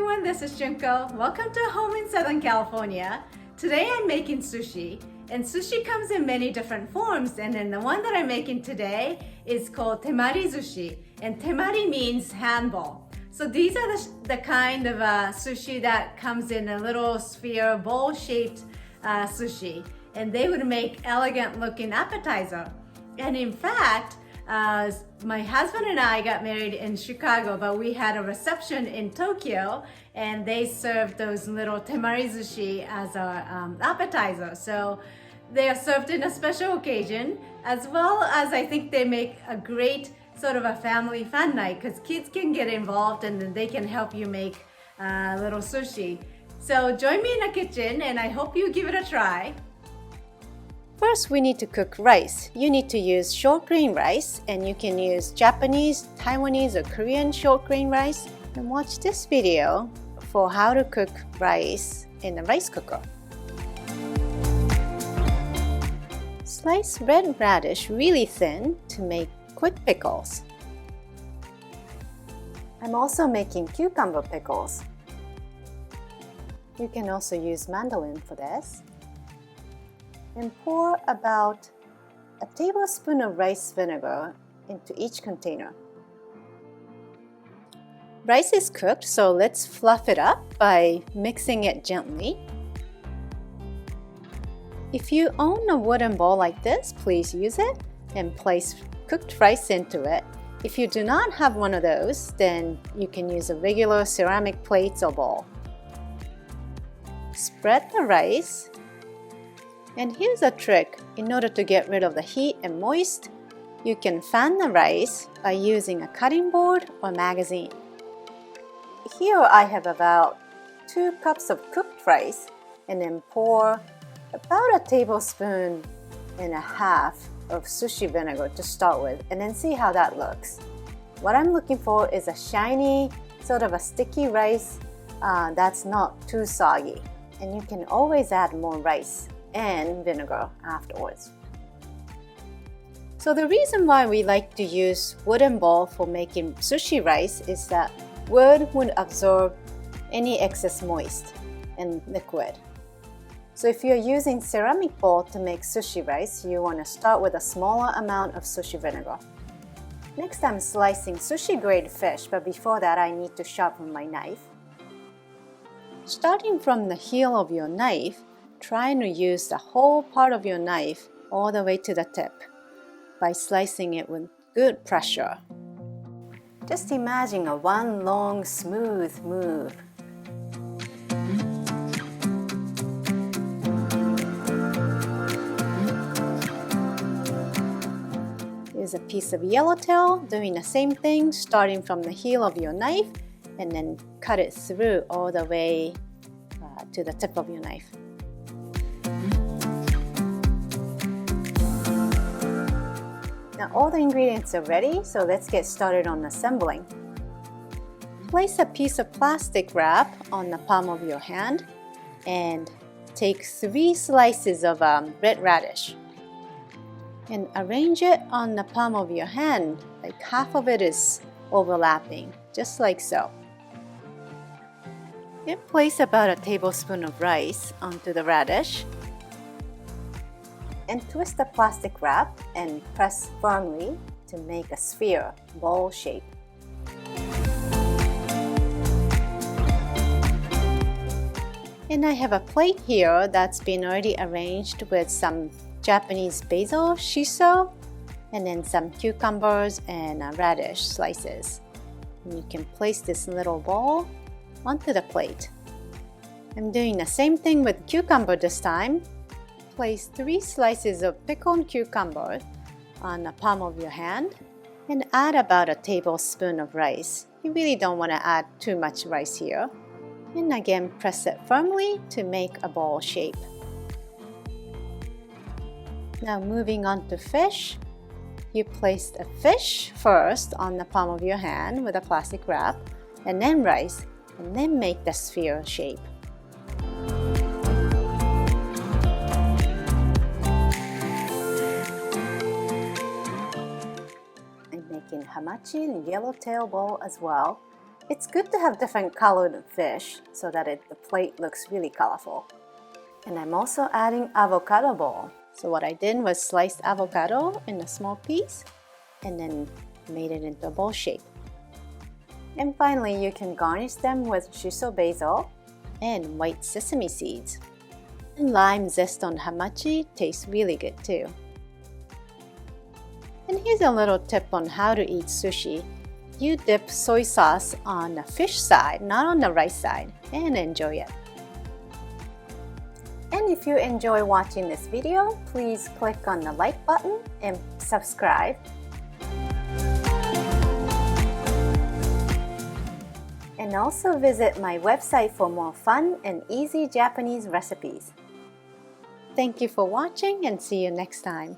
everyone, this is Junko. Welcome to home in Southern California. Today I'm making sushi, and sushi comes in many different forms, and then the one that I'm making today is called Temarizushi, and temari means handball. So these are the kind of sushi that comes in a little sphere, bowl-shaped sushi, and they would make elegant looking appetizer. And in fact, my husband and I got married in Chicago, but we had a reception in Tokyo, and they served those little Temarizushi as our appetizer. So they are served in a special occasion, as well as I think they make a great sort of a family fun night, because kids can get involved and then they can help you make little sushi. So join me in the kitchen, and I hope you give it a try. First, we need to cook rice. You need to use short grain rice, and you can use Japanese, Taiwanese, or Korean short grain rice. And watch this video for how to cook rice in a rice cooker. Slice red radish really thin to make quick pickles. I'm also making cucumber pickles. You can also use mandolin for this. And pour about a tablespoon of rice vinegar into each container. Rice is cooked, so let's fluff it up by mixing it gently. If you own a wooden bowl like this, please use it and place cooked rice into it. If you do not have one of those, then you can use a regular ceramic plate or bowl. Spread the rice. And here's a trick. In order to get rid of the heat and moist, you can fan the rice by using a cutting board or magazine. Here I have about 2 cups of cooked rice, and then pour about a tablespoon and a half of sushi vinegar to start with, and then see how that looks. What I'm looking for is a shiny, sort of a sticky rice that's not too soggy. And you can always add more rice and vinegar afterwards. So the reason why we like to use wooden bowl for making sushi rice is that wood would absorb any excess moist and liquid. So if you're using ceramic bowl to make sushi rice, you want to start with a smaller amount of sushi vinegar. Next, I'm slicing sushi grade fish, but before that I need to sharpen my knife. Starting from the heel of your knife, try to use the whole part of your knife all the way to the tip by slicing it with good pressure. Just imagine a one long smooth move. Here's a piece of yellowtail, doing the same thing, starting from the heel of your knife and then cut it through all the way to the tip of your knife. Now all the ingredients are ready, so let's get started on assembling. Place a piece of plastic wrap on the palm of your hand and take 3 slices of red radish and arrange it on the palm of your hand, like half of it is overlapping, just like so. Then place about a tablespoon of rice onto the radish and twist the plastic wrap and press firmly to make a sphere, bowl shape. And I have a plate here that's been already arranged with some Japanese basil, shiso, and then some cucumbers and radish slices. And you can place this little bowl onto the plate. I'm doing the same thing with cucumber this time. Place 3 slices of pickled cucumber on the palm of your hand and add about a tablespoon of rice. You really don't want to add too much rice here. And again, press it firmly to make a bowl shape. Now moving on to fish. You place the fish first on the palm of your hand with a plastic wrap, and then rice, and then make the sphere shape. I'm making hamachi and yellowtail bowl as well. It's good to have different colored fish so that the plate looks really colorful. And I'm also adding avocado ball. So what I did was sliced avocado in a small piece and then made it into a bowl shape. And finally, you can garnish them with shiso basil and white sesame seeds. And lime zest on hamachi tastes really good too. And here's a little tip on how to eat sushi. You dip soy sauce on the fish side, not on the rice side, and enjoy it. And if you enjoy watching this video, please click on the like button and subscribe. And also visit my website for more fun and easy Japanese recipes. Thank you for watching and see you next time.